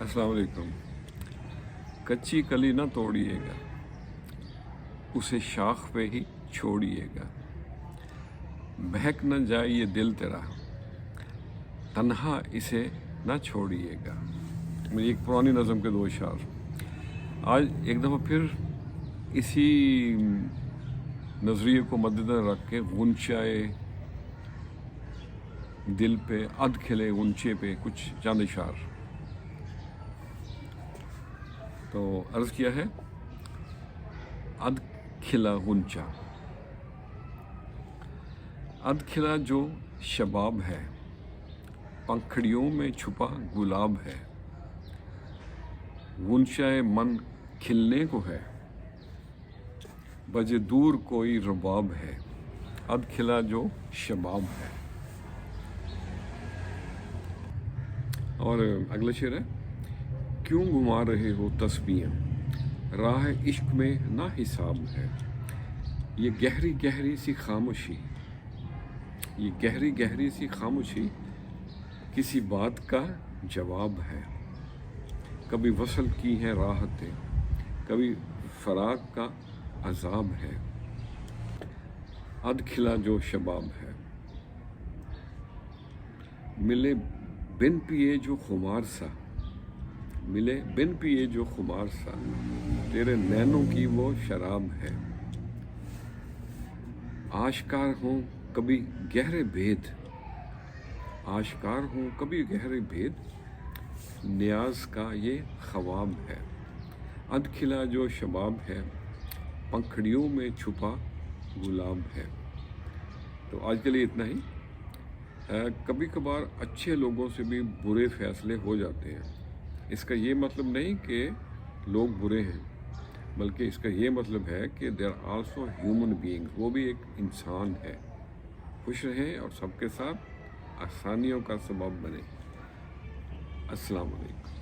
अस्सलाम वालेकुम। कच्ची कली ना तोड़िएगा, उसे शाख पे ही छोड़िएगा। बहक न जाए ये दिल तेरा, तन्हा इसे ना छोड़िएगा। मेरी एक पुरानी नज़म के दो अशार। आज एक दफ़ा फिर इसी नज़रिए को मद्देनज़र रख के गुंचाए दिल पे अध खिले गुंचे पे कुछ चंद इशार तो अर्ज़ किया है। अध खिला गुंचा, अध खिला जो शबाब है, पंखड़ियों में छुपा गुलाब है। गुंचाए मन खिलने को है, बजे दूर कोई रुबाब है। अध खिला जो शबाब है। और अगला शेर है। क्यों घुमा रहे हो तस्बीहें, राह इश्क में ना हिसाब है। ये गहरी गहरी सी खामोशी, ये गहरी गहरी सी खामोशी किसी बात का जवाब है। कभी वसल की है राहतें, कभी फराक का अजाब है। अध खिला जो शबाब है। मिले बिन पिए जो खुमार सा, मिले बिन पिए जो खुमार सा, तेरे नैनों की वो शराब है। आश्कार हों कभी गहरे भेद, आश्कार हों कभी गहरे भेद, नियाज का ये ख्वाब है। अध खिला जो शबाब है, पंखड़ियों में छुपा गुलाब है। तो आज के लिए इतना ही। कभी कभार अच्छे लोगों से भी बुरे फैसले हो जाते हैं। इसका ये मतलब नहीं कि लोग बुरे हैं, बल्कि इसका ये मतलब है कि they are also human beings, वो भी एक इंसान है। खुश रहें और सबके साथ आसानियों का सबब बने। अस्सलाम वालेकुम।